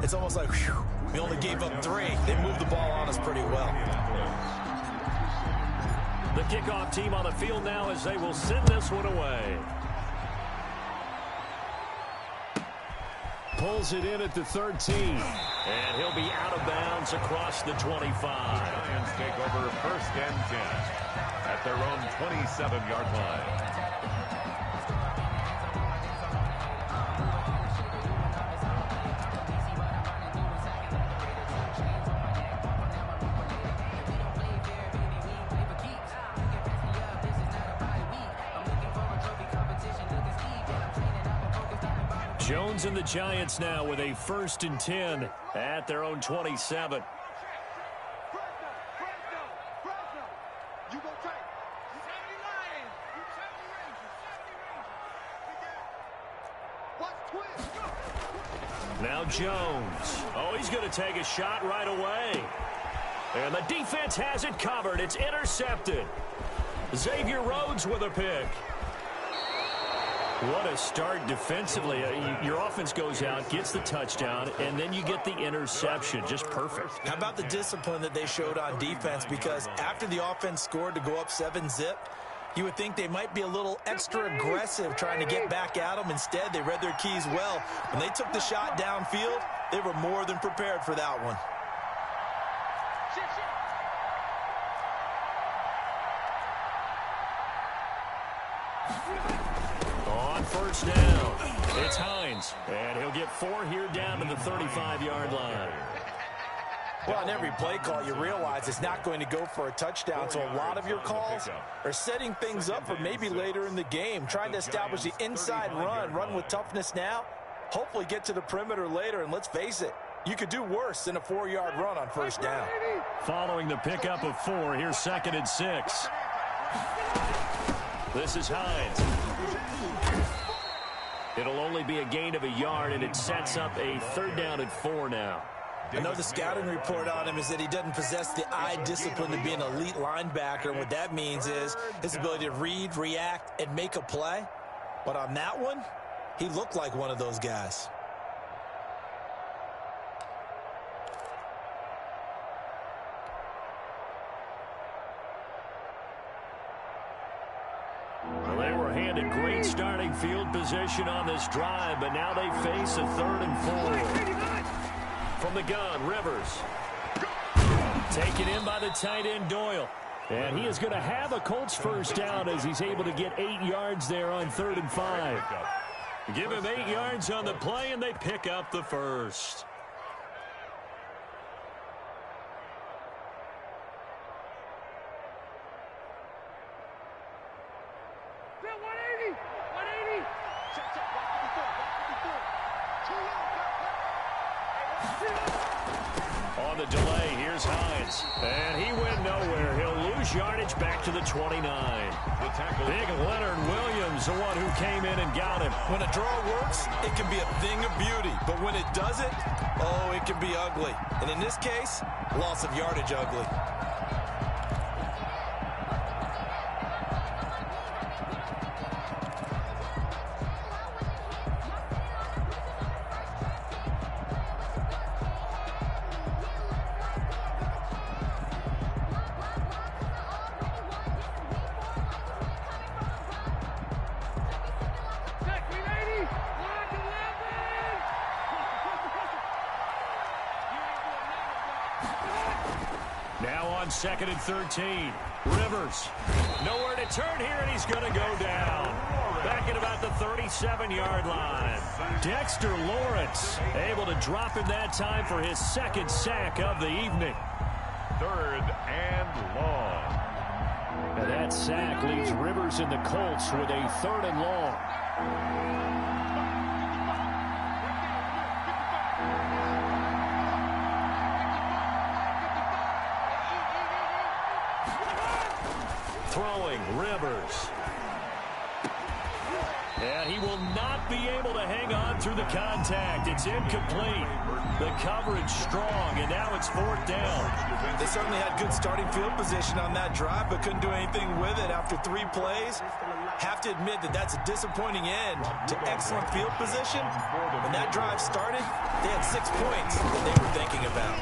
it's almost like, whew, we only gave up 3. They moved the ball on us pretty well. The kickoff team on the field now as they will send this one away. Pulls it in at the 13. And he'll be out of bounds across the 25. The Giants take over 1st and 10 at their own 27-yard line. Jones and the Giants now with a 1st and 10 at their own 27. Now Jones. Oh, he's going to take a shot right away. And the defense has it covered. It's intercepted. Xavier Rhodes with a pick. What a start defensively. Your offense goes out, gets the touchdown, and then you get the interception. Just perfect. How about the discipline that they showed on defense? Because after the offense scored to go up 7-zip, you would think they might be a little extra aggressive trying to get back at them. Instead, they read their keys well. When they took the shot downfield, they were more than prepared for that one. On 1st down, it's Hines, and he'll get 4 here down to the 35-yard line. Well, on every play call, you realize it's not going to go for a touchdown, so a lot of your calls are setting things up for maybe later in the game, trying to establish the inside run with toughness now, hopefully get to the perimeter later, and let's face it, you could do worse than a 4-yard run on 1st down. Following the pickup of 4, here's 2nd and 6. This is Hines. It'll only be a gain of a yard, and it sets up a 3rd down and 4 now. I know the scouting report on him is that he doesn't possess the eye discipline to be an elite linebacker. And what that means is his ability to read, react, and make a play. But on that one, he looked like one of those guys. Well, they were handed great starting field position on this drive, but now they face a 3rd and 4. From the gun, Rivers. Taken in by the tight end, Doyle. And he is going to have a Colts 1st down as he's able to get 8 yards there on 3rd and 5. Give him 8 yards on the play, and they pick up the 1st. On the delay, here's Hines. And he went nowhere. He'll lose yardage back to the 29. Big Leonard Williams, the one who came in and got him. When a draw works, it can be a thing of beauty. But when it doesn't, oh, it can be ugly. And in this case, loss of yardage ugly. Now on 2nd and 13. Rivers. Nowhere to turn here, and he's going to go down. Back at about the 37-yard line. Dexter Lawrence able to drop him that time for his 2nd sack of the evening. 3rd and long. And that sack leaves Rivers and the Colts with a 3rd and long. Throwing, Rivers. And he will not be able to hang on through the contact. It's incomplete. The coverage strong, and now it's 4th down. They certainly had good starting field position on that drive, but couldn't do anything with it after 3 plays. Have to admit that that's a disappointing end to excellent field position. When that drive started, they had 6 points that they were thinking about.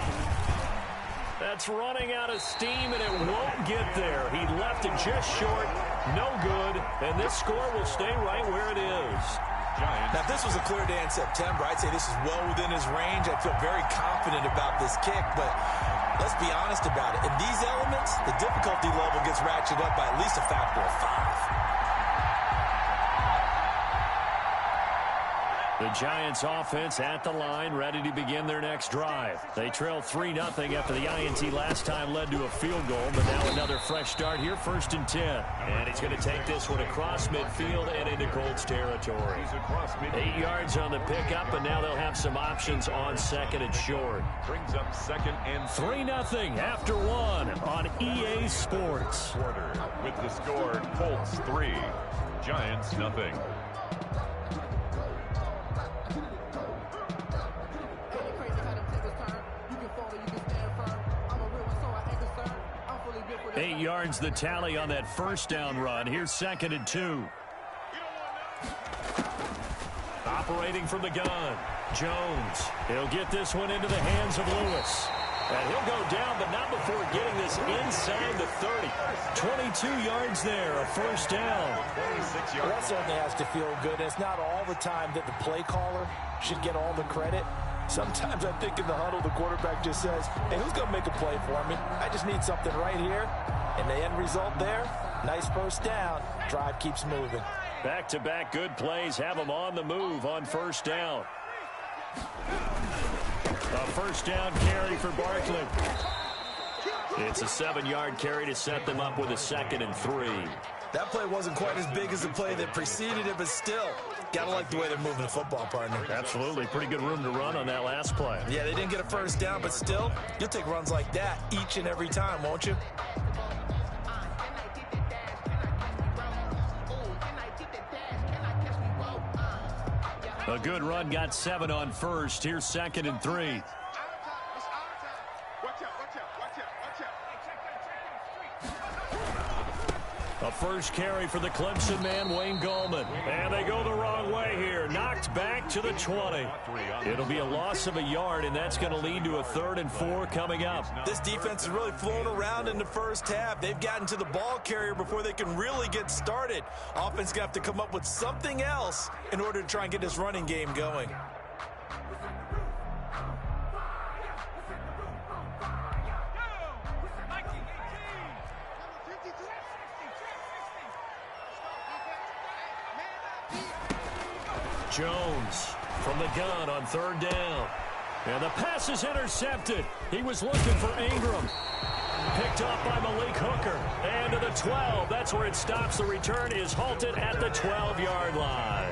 That's running out of steam, and it won't get there. He left it just short. No good. And this score will stay right where it is. Now, if this was a clear day in September, I'd say this is well within his range. I feel very confident about this kick, but let's be honest about it. In these elements, the difficulty level gets ratcheted up by at least a factor of 5. The Giants offense at the line, ready to begin their next drive. They trail 3-0 after the INT last time led to a field goal, but now another fresh start here, 1st and 10. And he's going to take this one across midfield and into Colts territory. 8 yards on the pickup, and now they'll have some options on 2nd and short. Brings up 2nd and 3-0 after 1 on EA Sports. With the score, Colts 3, Giants nothing. Eight yards the tally on that 1st down run. Here's 2nd and 2. Operating from the gun, Jones. He'll get this one into the hands of Lewis. And he'll go down, but not before getting this inside the 30. 22 yards there, a 1st down. Well, that certainly has to feel good. It's not all the time that the play caller should get all the credit. Sometimes I think in the huddle, the quarterback just says, hey, who's going to make a play for me? I just need something right here. And the end result there, nice 1st down. Drive keeps moving. Back-to-back good plays have them on the move on 1st down. A 1st down carry for Barkley. It's a 7-yard carry to set them up with a 2nd and 3. That play wasn't quite as big as the play that preceded it, but still, gotta like the way they're moving the football, partner. Absolutely. Pretty good room to run on that last play. Yeah, they didn't get a 1st down, but still, you'll take runs like that each and every time, won't you? A good run, got 7 on 1st. Here's 2nd and 3. A 1st carry for the Clemson man, Wayne Gallman. And they go the wrong way here. Knocked back to the 20. It'll be a loss of a yard, and that's going to lead to a 3rd and 4 coming up. This defense is really flown around in the 1st half. They've gotten to the ball carrier before they can really get started. Offense going to have to come up with something else in order to try and get this running game going. Jones from the gun on 3rd down. And the pass is intercepted. He was looking for Ingram. Picked off by Malik Hooker. And to the 12. That's where it stops. The return is halted at the 12-yard line.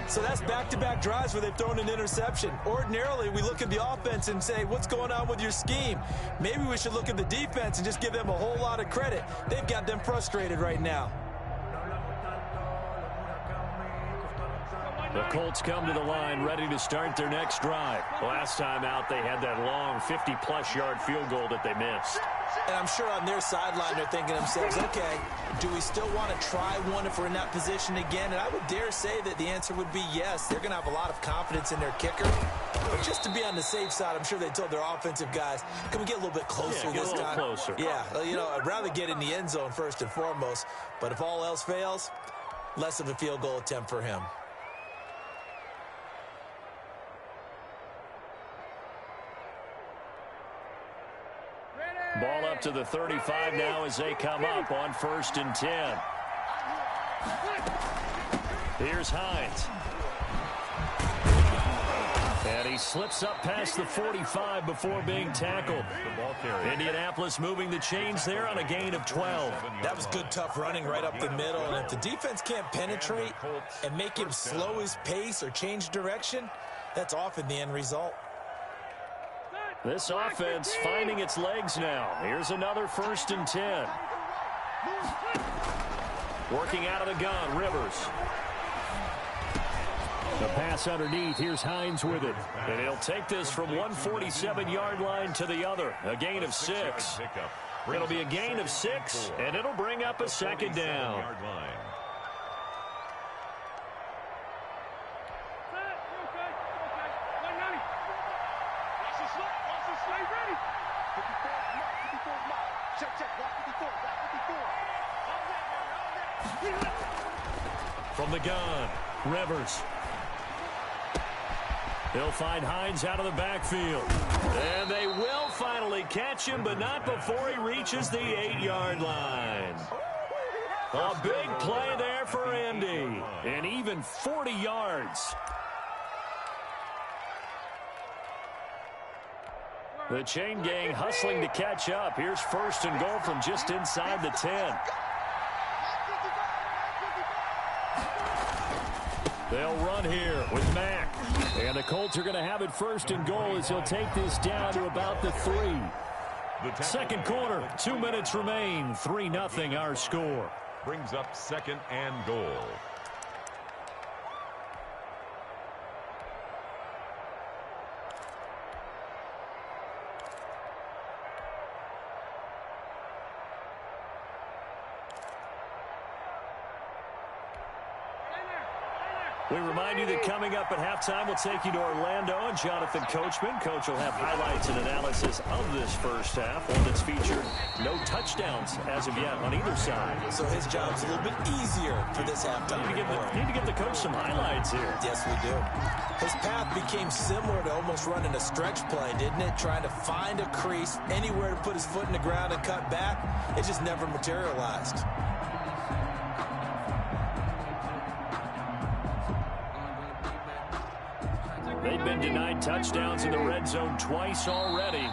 So that's back-to-back drives where they've thrown an interception. Ordinarily, we look at the offense and say, what's going on with your scheme? Maybe we should look at the defense and just give them a whole lot of credit. They've got them frustrated right now. The Colts come to the line ready to start their next drive. Last time out, they had that long 50-plus yard field goal that they missed. And I'm sure on their sideline they're thinking to themselves, okay, do we still want to try one if we're in that position again? And I would dare say that the answer would be yes. They're going to have a lot of confidence in their kicker. But just to be on the safe side, I'm sure they told their offensive guys, can we get a little bit closer this time? Closer. Yeah, you know, I'd rather get in the end zone first and foremost. But if all else fails, less of a field goal attempt for him. Ball up to the 35 now as they come up on 1st and 10. Here's Hines. And he slips up past the 45 before being tackled. Indianapolis moving the chains there on a gain of 12. That was good, tough running right up the middle. And if the defense can't penetrate and make him slow his pace or change direction, that's often the end result. This offense finding its legs now. Here's another 1st and 10. Working out of the gun, Rivers. The pass underneath. Here's Hines with it. And he'll take this from 147-yard line to the other. A gain of 6. It'll be a gain of 6, and it'll bring up a second down. From the gun, Rivers. He'll find Hines out of the backfield. And they will finally catch him, but not before he reaches the 8-yard line. A big play there for Indy. And even 40 yards. The chain gang hustling to catch up. Here's 1st and goal from just inside the 10. They'll run here with Mack. And the Colts are going to have it 1st and goal as he'll take this down to about the 3. Second quarter, 2 minutes remain. 3-0 our score. Brings up 2nd and goal. We remind you that coming up at halftime, we'll take you to Orlando and Jonathan Coachman. Coach will have highlights and analysis of this first half, one that's featured no touchdowns as of yet on either side. So his job's a little bit easier for this halftime. Need to get the coach some highlights here. Yes, we do. His path became similar to almost running a stretch play, didn't it? Trying to find a crease, anywhere to put his foot in the ground and cut back. It just never materialized. They've been denied touchdowns in the red zone twice already.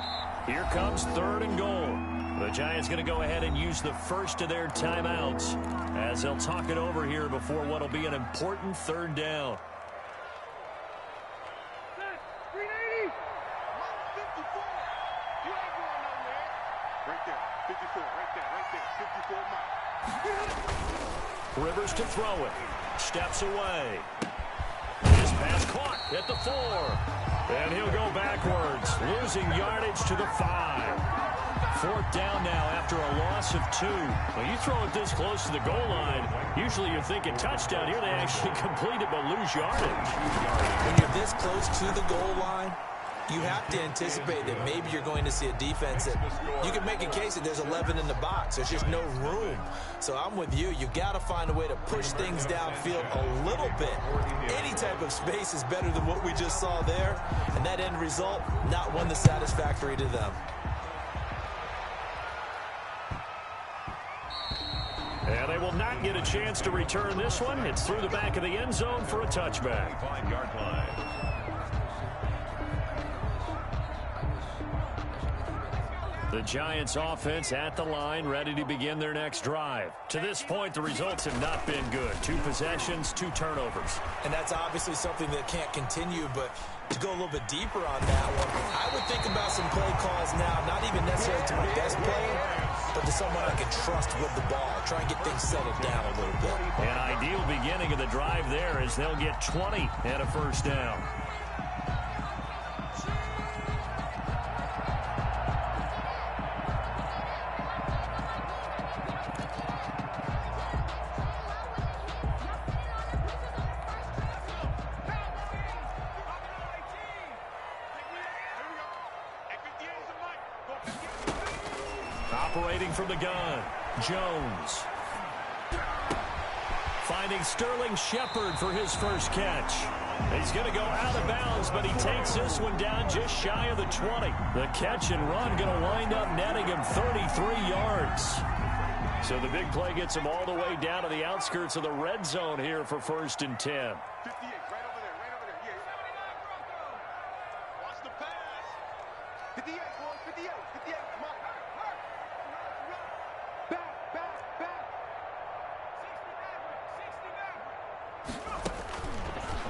Here comes 3rd and goal. The Giants going to go ahead and use the first of their timeouts as they'll talk it over here before what will be an important 3rd down. Rivers to throw it. Steps away. His pass caught at the 4. And he'll go backwards, losing yardage to the 5. 4th down now after a loss of 2. When you throw it this close to the goal line, usually you're thinking touchdown. Here they actually complete it but lose yardage. When you're this close to the goal line, you have to anticipate that maybe you're going to see a defense that you can make a case that there's 11 in the box. There's just no room. So I'm with you. You've got to find a way to push things downfield a little bit. Any type of space is better than what we just saw there. And that end result, not one that's satisfactory to them. And they will not get a chance to return this one. It's through the back of the end zone for a touchback. 5-yard line. The Giants offense at the line, ready to begin their next drive. To this point, the results have not been good. 2 possessions, 2 turnovers. And that's obviously something that can't continue, but to go a little bit deeper on that one, I would think about some play calls now, not even necessarily to my best player, but to someone I can trust with the ball. Try and get things settled down a little bit. An ideal beginning of the drive there as they'll get 20 and a 1st down. Operating from the gun, Jones. Finding Sterling Shepard for his first catch. He's going to go out of bounds, but he takes this one down just shy of the 20. The catch and run going to wind up netting him 33 yards. So the big play gets him all the way down to the outskirts of the red zone here for 1st and 10.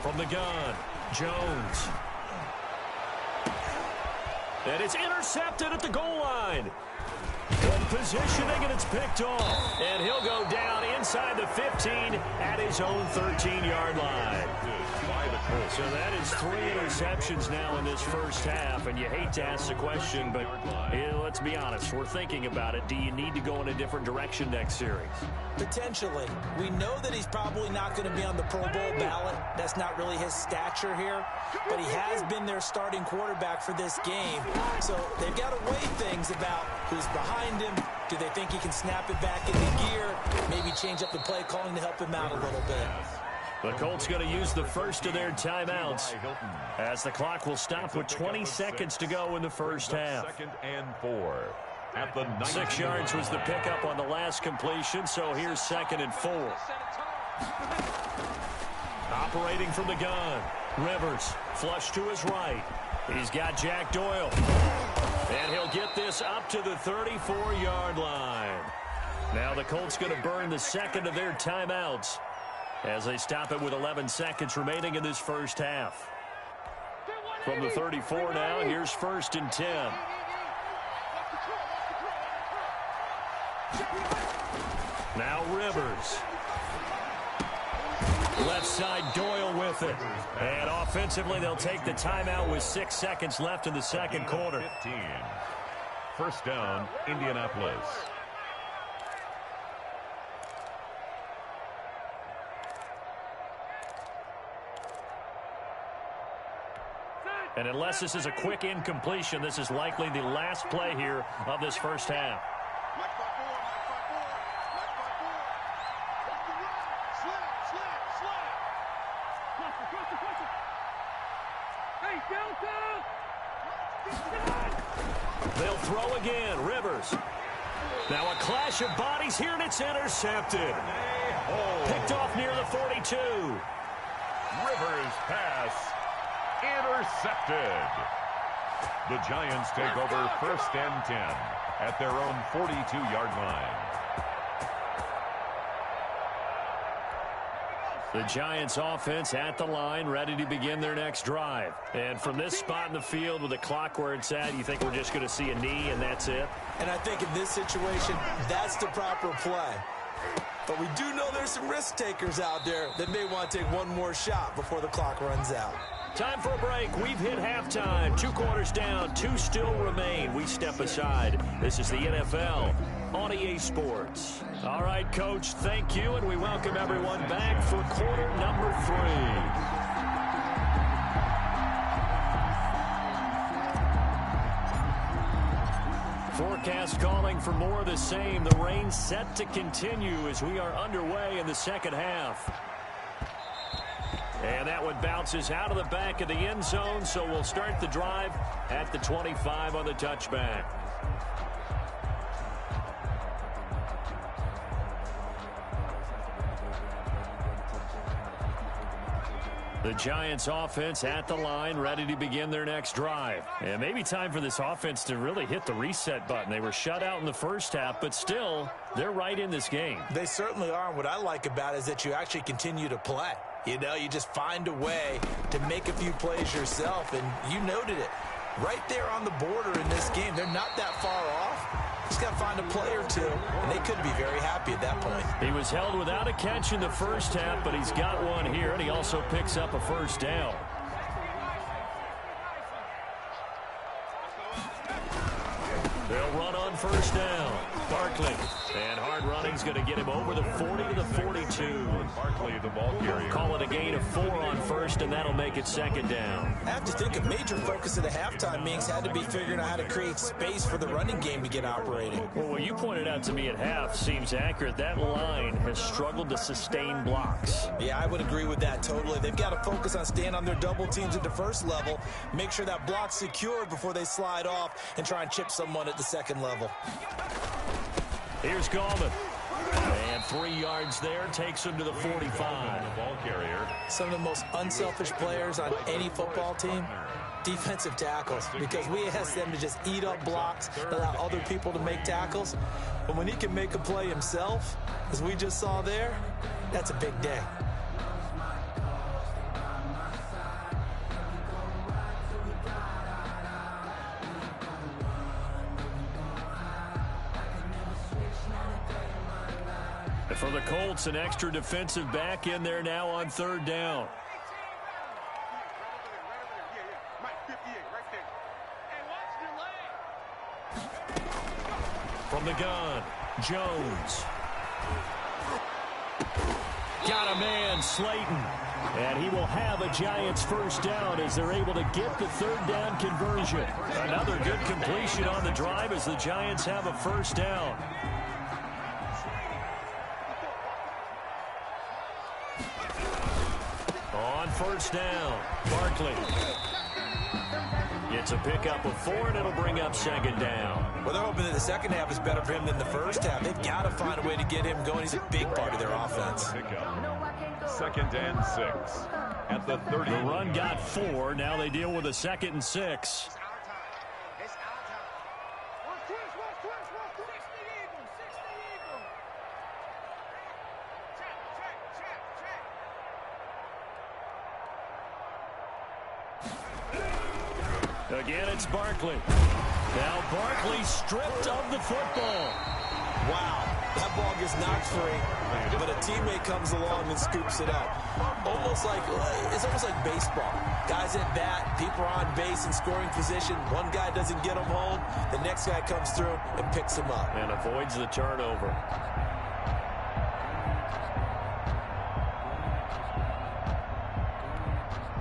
From the gun, Jones. And it's intercepted at the goal line. Good positioning, and it's picked off. And he'll go down inside the 15 at his own 13-yard line. By the So that is 3 interceptions now in this first half, and you hate to ask the question, but let's be honest, we're thinking about it. Do you need to go in a different direction next series? Potentially. We know that he's probably not going to be on the Pro Bowl ballot. That's not really his stature here, but he has been their starting quarterback for this game. So they've got to weigh things about who's behind him. Do they think he can snap it back into gear? Maybe change up the play calling to help him out a little bit. The Colts going to use the first of their timeouts as the clock will stop with 20 seconds to go in the first half. 2nd and 4. At the 6 yards was the pickup on the last completion, so here's 2nd and 4. Operating from the gun, Rivers flush to his right. He's got Jack Doyle, and he'll get this up to the 34-yard line. Now the Colts going to burn the second of their timeouts as they stop it with 11 seconds remaining in this first half. From the 34 now, here's 1st and 10. Now Rivers. Left side, Doyle with it. And offensively, they'll take the timeout with 6 seconds left in the second quarter. 15. First down, Indianapolis. And unless this is a quick incompletion, this is likely the last play here of this first half. They'll throw again. Rivers. Now a clash of bodies here, and it's intercepted. Picked off near the 42. Rivers pass. Intercepted. The Giants take over 1st and 10 at their own 42-yard line. The Giants offense at the line, ready to begin their next drive. And from this spot in the field with the clock where it's at, you think we're just going to see a knee and that's it? And I think in this situation, that's the proper play. But we do know there's some risk takers out there that may want to take one more shot before the clock runs out. Time for a break. We've hit halftime. 2 quarters down. 2 still remain. We step aside. This is the NFL on EA Sports. All right, Coach, thank you, and we welcome everyone back for quarter number 3. Forecast calling for more of the same. The rain set to continue as we are underway in the second half. And that one bounces out of the back of the end zone, so we'll start the drive at the 25 on the touchback. The Giants offense at the line, ready to begin their next drive. And maybe time for this offense to really hit the reset button. They were shut out in the first half, but still, they're right in this game. They certainly are. And what I like about it is that you actually continue to play. You know, you just find a way to make a few plays yourself, and you noted it. Right there on the border in this game, they're not that far off. Just got to find a play or two, and they could be very happy at that point. He was held without a catch in the first half, but he's got one here, and he also picks up a first down. They'll run on first down. Barkley. And hard running's going to get him over the 40 to the 42. Barkley, the ball carrier. Call it a gain of 4 on first, and that'll make it second down. I have to think a major focus of the halftime meetings had to be figuring out how to create space for the running game to get operating. Well, what you pointed out to me at half seems accurate. That line has struggled to sustain blocks. Yeah, I would agree with that totally. They've got to focus on staying on their double teams at the first level, make sure that block's secured before they slide off and try and chip someone at the second level. Here's Gallman. And 3 yards there, takes him to the 45. The ball carrier. Some of the most unselfish players on any football team, defensive tackles, because we ask them to just eat up blocks, allow other people to make tackles. But when he can make a play himself, as we just saw there, that's a big day. For the Colts, an extra defensive back in there now on third down. From the gun, Jones. Got a man, Slayton. And he will have a Giants first down as they're able to get the third down conversion. Another good completion on the drive as the Giants have a first down. On first down, Barkley. It's a pickup of 4, and it'll bring up second down. Well, they're hoping that the second half is better for him than the first half. They've got to find a way to get him going. He's a big part of their offense. Second and 6 at the 30. The run got 4. Now they deal with a 2nd and 6. Again, it's Barkley. Now Barkley stripped of the football. Wow, that ball gets knocked free, but a teammate comes along and scoops it up. It's almost like baseball. Guys at bat, people are on base in scoring position. One guy doesn't get them home. The next guy comes through and picks him up. And avoids the turnover.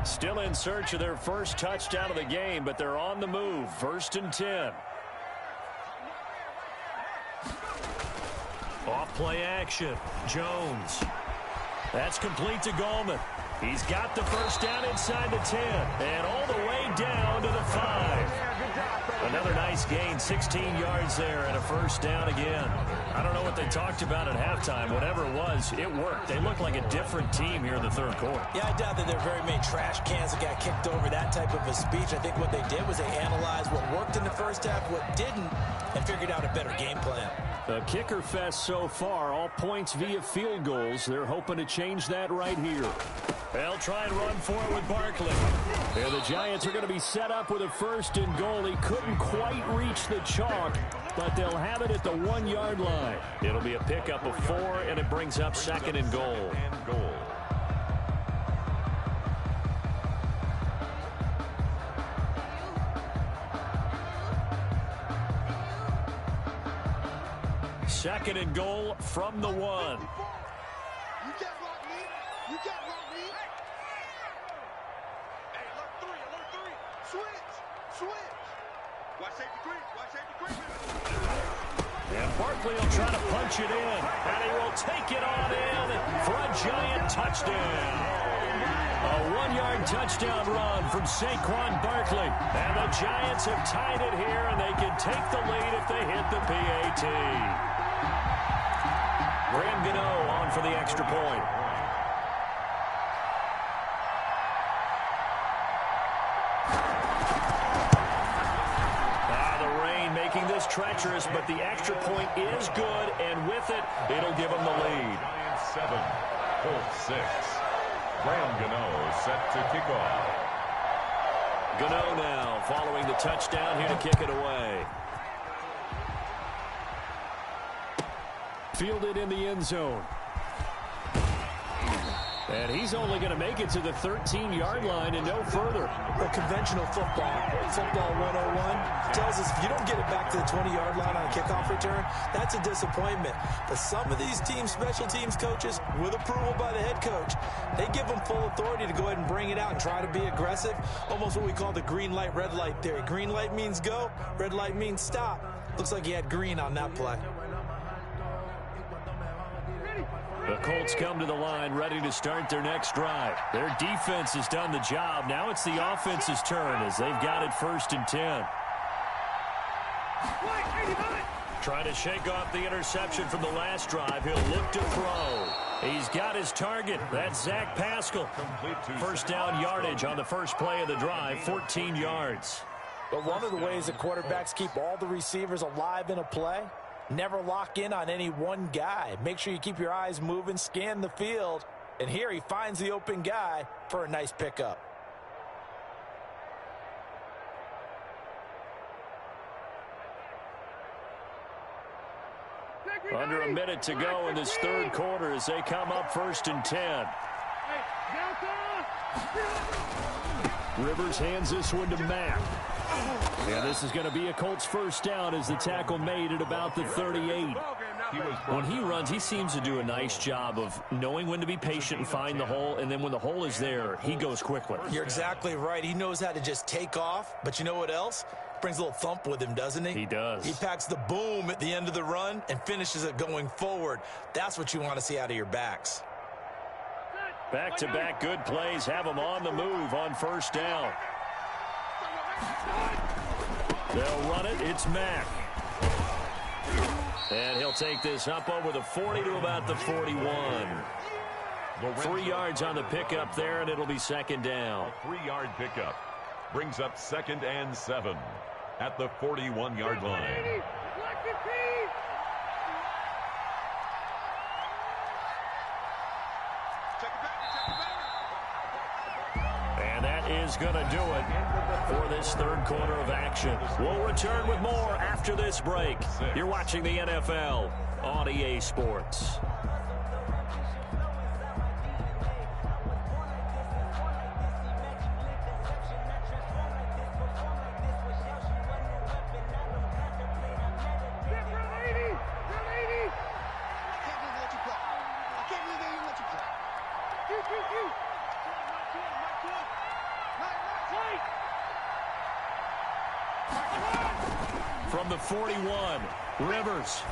Still in search of their first touchdown of the game, but they're on the move. 1st and 10. Off play action. Jones. That's complete to Gallman. He's got the first down inside the 10. And all the way down to the 5. Another nice gain. 16 yards there and a first down again. I don't know what they talked about at halftime. Whatever it was, it worked. They look like a different team here in the third quarter. Yeah, I doubt that there are very many trash cans that got kicked over, that type of a speech. I think what they did was they analyzed what worked in the first half, what didn't, and figured out a better game plan. The kicker fest so far, all points via field goals. They're hoping to change that right here. They'll try and run for it with Barkley. And the Giants are going to be set up with a 1st and goal. He couldn't quite reach the chalk, but they'll have it at the 1-yard line. It'll be a pickup of 4, and it brings up 2nd and goal. Second and goal from the 1. You got rock me. You got rock me. Hey, alert 3. Switch. Watch safety green. And Barkley will try to punch it in, and he will take it on in for a Giant touchdown. A 1-yard touchdown run from Saquon Barkley. And the Giants have tied it here, and they can take the lead if they hit the PAT. Graham Gano on for the extra point. The rain making this treacherous, but the extra point is good, and with it, it'll give them the lead. 7, Colts 6. Graham Gano set to kick off. Gano now following the touchdown here to kick it away. Fielded in the end zone. And he's only going to make it to the 13-yard line and no further. Well, conventional football 101, tells us if you don't get it back to the 20-yard line on a kickoff return, that's a disappointment. But some of these teams, special teams coaches, with approval by the head coach, they give them full authority to go ahead and bring it out and try to be aggressive. Almost what we call the green light, red light theory. Green light means go, red light means stop. Looks like he had green on that play. The Colts come to the line ready to start their next drive. Their defense has done the job. Now it's the offense's turn as they've got it 1st and 10. Trying to shake off the interception from the last drive. He'll look to throw. He's got his target. That's Zach Pascal. First down yardage on the first play of the drive, 14 yards. But one of the ways that quarterbacks keep all the receivers alive in a play, never lock in on any one guy. Make sure you keep your eyes moving, scan the field. And here he finds the open guy for a nice pickup. Under a minute to go in this third quarter as they come up 1st and 10. Rivers hands this one to Mack. And And this is going to be a Colts first down as the tackle made at about the 38. When he runs, he seems to do a nice job of knowing when to be patient and find the hole, and then when the hole is there, he goes quickly. You're exactly right. He knows how to just take off, but you know what else? Brings a little thump with him, doesn't he? He does. He packs the boom at the end of the run and finishes it going forward. That's what you want to see out of your backs. Back-to-back good plays have him on the move on first down. They'll run it. It's Mack. And he'll take this up over the 40 to about the 41. 3 yards on the pickup there, and it'll be second down. A 3-yard pickup brings up 2nd and 7 at the 41-yard line. And that is going to do it for this third quarter of action. We'll return with more after this break. You're watching the NFL on EA Sports. From the 41, Rivers.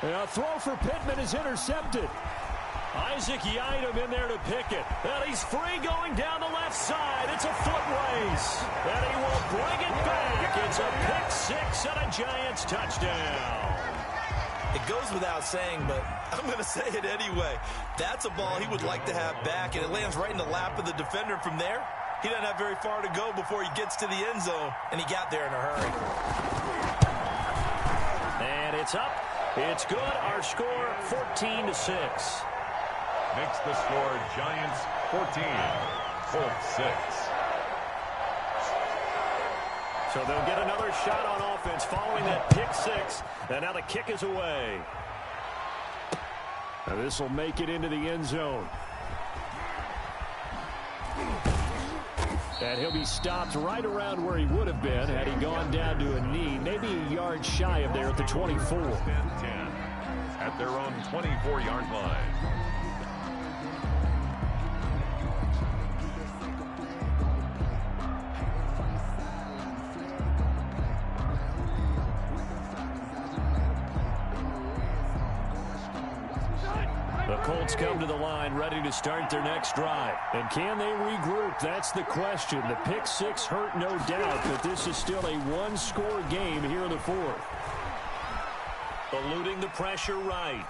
A throw for Pittman is intercepted. Isaac Yiadom in there to pick it. And he's free going down the left side. It's a foot race. And he will bring it back. It's a pick six and a Giants touchdown. It goes without saying, but I'm going to say it anyway. That's a ball he would like to have back, and it lands right in the lap of the defender from there. He doesn't have very far to go before he gets to the end zone, and he got there in a hurry. And it's up. It's good. Our score, 14-6. Makes the score Giants 14, Colts 6. So they'll get another shot on offense following that pick six. And now the kick is away. Now this will make it into the end zone. And he'll be stopped right around where he would have been had he gone down to a knee, maybe a yard shy of there at the 24. 10 at their own 24-yard line. The Colts come to the line ready to start their next drive. And can they regroup? That's the question. The pick six hurt, no doubt, but this is still a one-score game here in the fourth. Eluding the pressure right.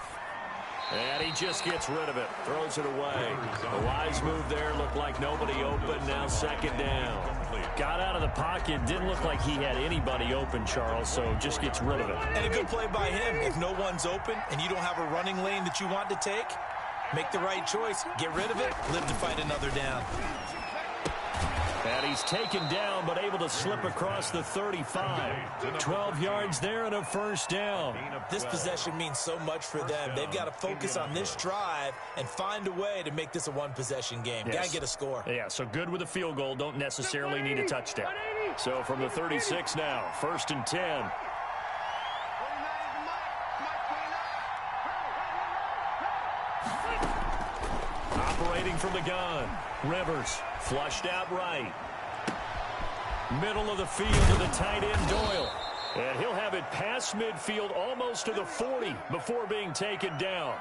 And he just gets rid of it. Throws it away. A wise move there. Looked like nobody open. Now second down. Got out of the pocket. Didn't look like he had anybody open, Charles, so just gets rid of it. And a good play by him. If no one's open and you don't have a running lane that you want to take, make the right choice. Get rid of it. Live to fight another down. And he's taken down, but able to slip across the 35. 12 yards there and a first down. This possession means so much for them. They've got to focus on this drive and find a way to make this a one-possession game. Yes. Got to get a score. Yeah, so good with a field goal. Don't necessarily need a touchdown. So from the 36 now, 1st and 10. Operating from the gun. Rivers flushed out right. Middle of the field to the tight end Doyle. And he'll have it past midfield almost to the 40 before being taken down.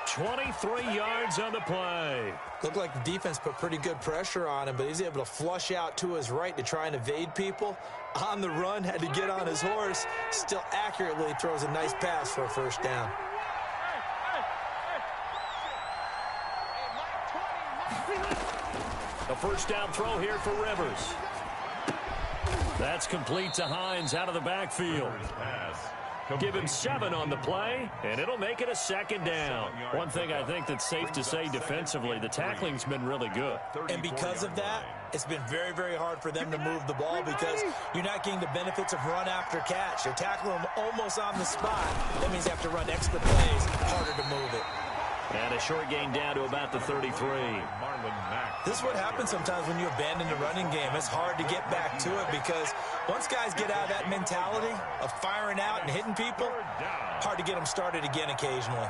23 yards on the play. Looked like the defense put pretty good pressure on him, but he's able to flush out to his right to try and evade people. On the run, had to get on his horse. Still accurately throws a nice pass for a first down. A first down throw here for Rivers. That's complete to Hines out of the backfield. Give him 7 on the play, and it'll make it a second down. One thing I think that's safe to say defensively, the tackling's been really good. And because of that, it's been very, very hard for them to move the ball because you're not getting the benefits of run after catch. You're tackling them almost on the spot. That means you have to run extra plays, harder to move it. And a short gain down to about the 33. This is what happens sometimes when you abandon the running game. It's hard to get back to it because once guys get out of that mentality of firing out and hitting people, hard to get them started again occasionally.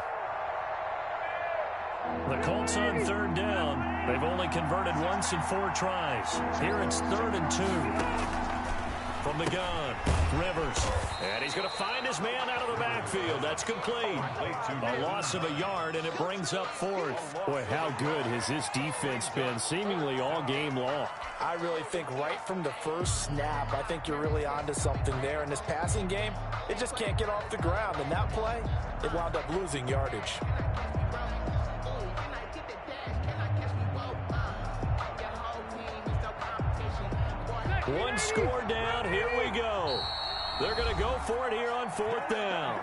The Colts on 3rd down. They've only converted once in 4 tries. Here it's 3rd and 2. From the gun, Rivers. And he's going to find his man out of the backfield. That's complete. A loss of a yard, and it brings up 4th. Boy, how good has this defense been seemingly all game long? I really think right from the first snap, I think you're really onto something there. In this passing game, it just can't get off the ground. And that play, it wound up losing yardage. One score down. Here we go. They're going to go for it here on 4th down.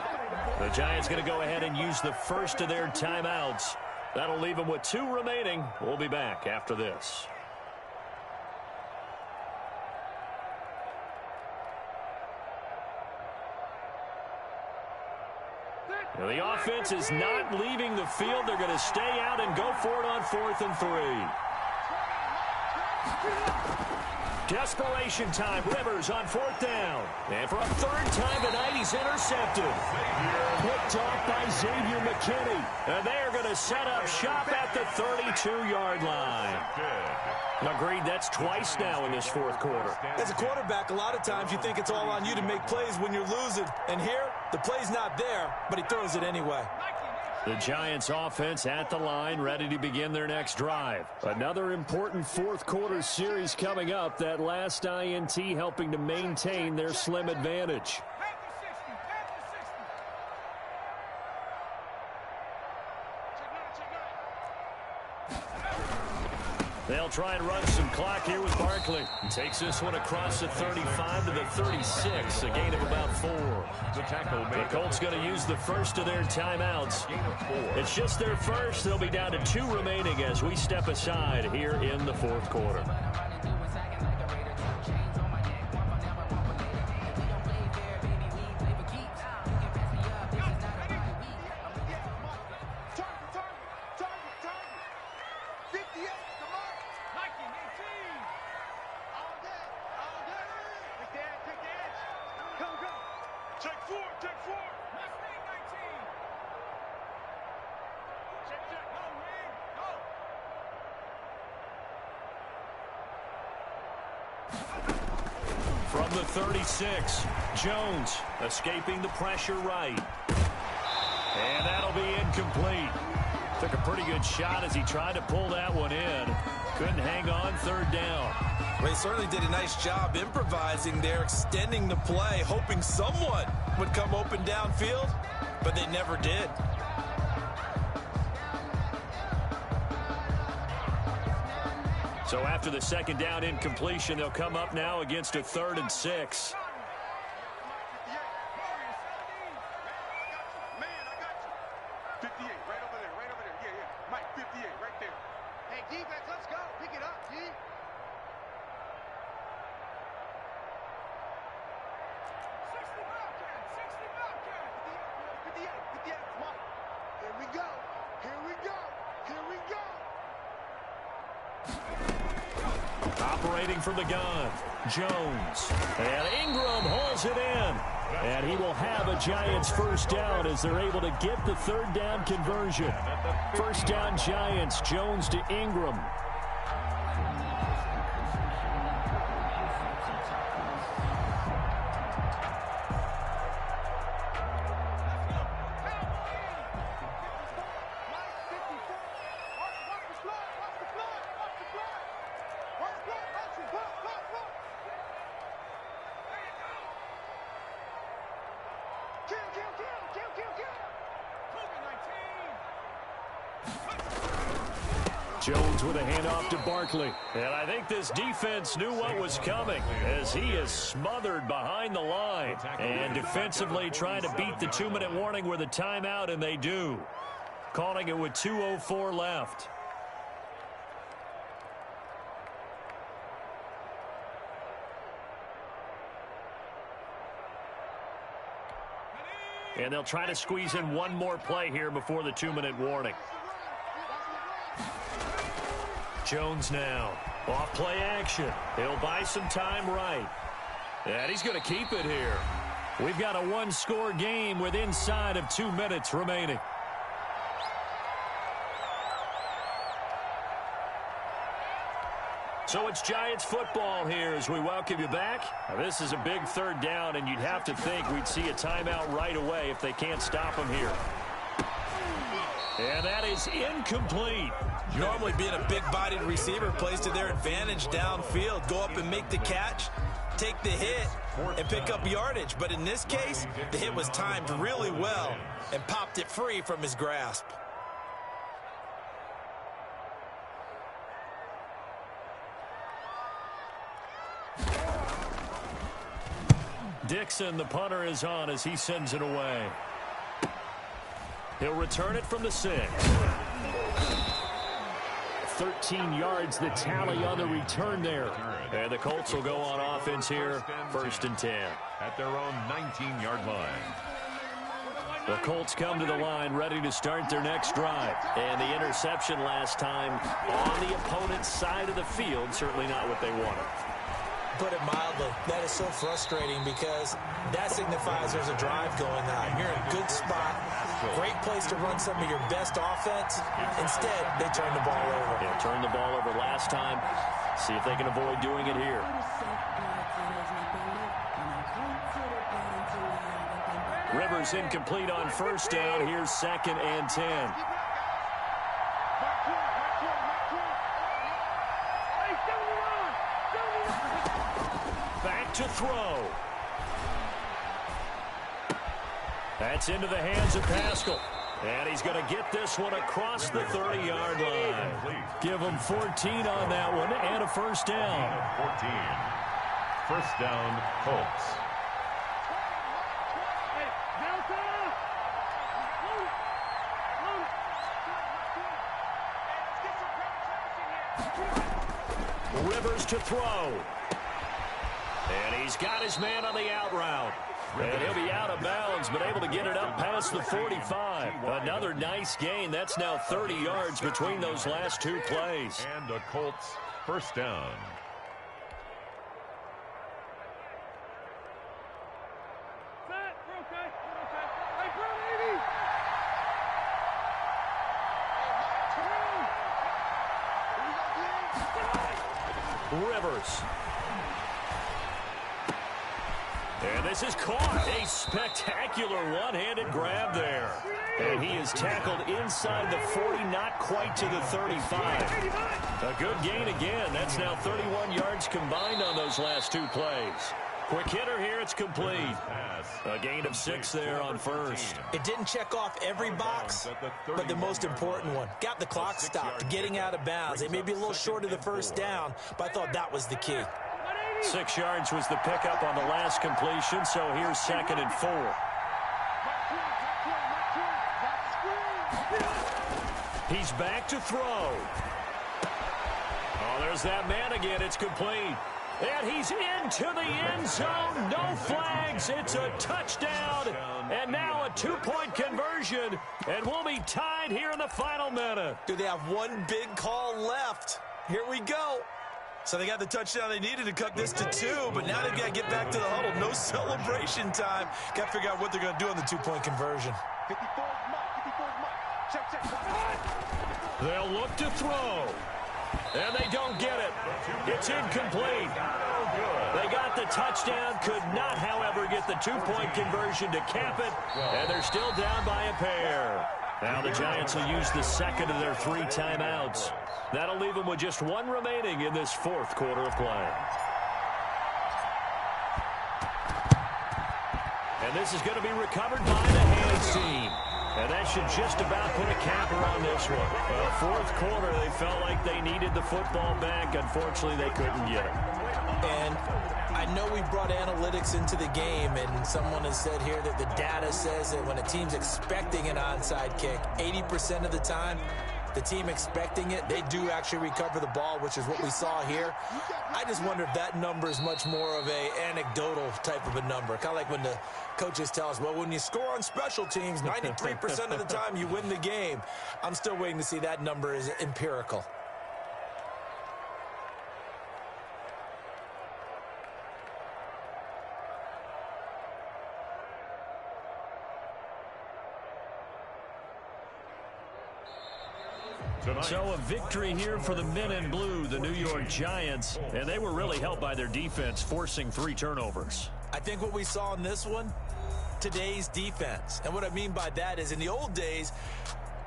The Giants going to go ahead and use the first of their timeouts. That'll leave them with 2 remaining. We'll be back after this. Now the offense is not leaving the field. They're going to stay out and go for it on 4th and 3. Desperation time. Rivers on 4th down. And for a 3rd time tonight, he's intercepted. Picked off by Xavier McKinney. And they're going to set up shop at the 32-yard line. Agreed, that's twice now in this 4th quarter. As a quarterback, a lot of times you think it's all on you to make plays when you're losing. And here, the play's not there, but he throws it anyway. The Giants offense at the line, ready to begin their next drive. Another important 4th quarter series coming up. That last INT helping to maintain their slim advantage. They'll try and run some clock here with Barkley. Takes this one across the 35 to the 36, a gain of about 4. The Colts going to use the first of their timeouts. It's just their first. They'll be down to 2 remaining as we step aside here in the 4th quarter. From the 36, Jones escaping the pressure right. And that'll be incomplete. Took a pretty good shot as he tried to pull that one in. Couldn't hang on 3rd down. Well, he certainly did a nice job improvising there, extending the play, hoping someone would come open downfield, but they never did. So after the 2nd down incompletion, they'll come up now against a 3rd and 6. Operating from the gun, Jones. And Ingram hauls it in. And he will have a Giants 1st down as they're able to get the 3rd down conversion. 1st down Giants, Jones to Ingram. Jones with a handoff to Barkley. And I think this defense knew what was coming as he is smothered behind the line. And defensively trying to beat the 2-minute warning with a timeout, and they do. Calling it with 2:04 left. And they'll try to squeeze in one more play here before the 2-minute warning. Jones now. Off play action. He'll buy some time right. And he's going to keep it here. We've got a one-score game with inside of 2 minutes remaining. So it's Giants football here as we welcome you back. Now, this is a big third down, and you'd have to think we'd see a timeout right away if they can't stop him here. And that is incomplete. Normally being a big-bodied receiver plays to their advantage downfield. Go up and make the catch, take the hit, and pick up yardage. But in this case, the hit was timed really well and popped it free from his grasp. Dixon, the punter, is on as he sends it away. He'll return it from the 6. 13 yards the tally on the return there. And the Colts will go on offense here, 1st and 10. At their own 19-yard line. The Colts come to the line ready to start their next drive. And the interception last time on the opponent's side of the field, certainly not what they wanted. Put it mildly, that is so frustrating because that signifies there's a drive going on. You're in a good spot, great place to run some of your best offense. Instead, they turn the ball over. Yeah, turned the ball over last time. See if they can avoid doing it here. Rivers incomplete on 1st down. Here's 2nd and 10. Back to throw. That's into the hands of Pascal. And he's going to get this one across the 30-yard line. Give him 14 on that one and a 1st down. 14. 1st down, Colts. Rivers to throw. And he's got his man on the out route. And he'll be out of bounds, but able to get it up past the 45. Another nice gain. That's now 30 yards between those last 2 plays. And the Colts 1st down. Rivers. And this is caught. A spectacular one-handed grab there. And he is tackled inside the 40, not quite to the 35. A good gain again. That's now 31 yards combined on those last 2 plays. Quick hitter here. It's complete. A gain of 6 there on 1st. It didn't check off every box, but the most important one. Got the clock stopped, getting out of bounds. They may be a little short of the 1st down, but I thought that was the key. 6 yards was the pickup on the last completion, so here's 2nd and 4. He's back to throw. Oh, there's that man again. It's complete. And he's into the end zone. No flags. It's a touchdown. And now a 2-point conversion. And we'll be tied here in the final minute. Do they have one big call left? Here we go. So they got the touchdown they needed to cut this to 2, but now they've got to get back to the huddle. No celebration time. Got to figure out what they're going to do on the 2-point conversion. They'll look to throw. And they don't get it. It's incomplete. They got the touchdown, could not, however, get the 2-point conversion to cap it, and they're still down by a pair. Now the Giants will use the 2nd of their 3 timeouts. That'll leave them with just 1 remaining in this 4th quarter of play. And this is going to be recovered by the hands team. And that should just about put a capper on this one. Well, 4th quarter, they felt like they needed the football back. Unfortunately, they couldn't get it. And I know we brought analytics into the game, and someone has said here that the data says that when a team's expecting an onside kick, 80% of the time, the team expecting it, they do actually recover the ball, which is what we saw here. I just wonder if that number is much more of a anecdotal type of a number. Kind of like when the coaches tell us, well, when you score on special teams, 93% of the time you win the game. I'm still waiting to see that number is empirical. tonight. So a victory here for the men in blue, the New York Giants, and they were really helped by their defense, forcing 3 turnovers. I think what we saw in this one, today's defense. And what I mean by that is in the old days,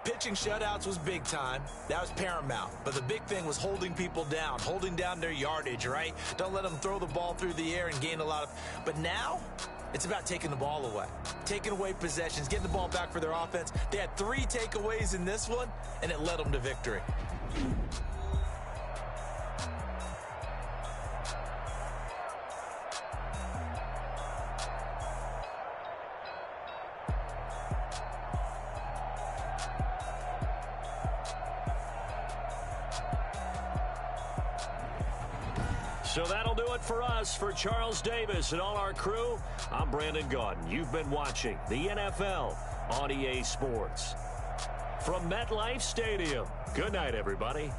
pitching shutouts was big time. That was paramount. But the big thing was holding people down, holding down their yardage, right? Don't let them throw the ball through the air and gain a lot of... But now, it's about taking the ball away, taking away possessions, getting the ball back for their offense. They had 3 takeaways in this one, and it led them to victory. So that'll do it for us. For Charles Davis and all our crew, I'm Brandon Gaudin. You've been watching the NFL on EA Sports. From MetLife Stadium, good night, everybody.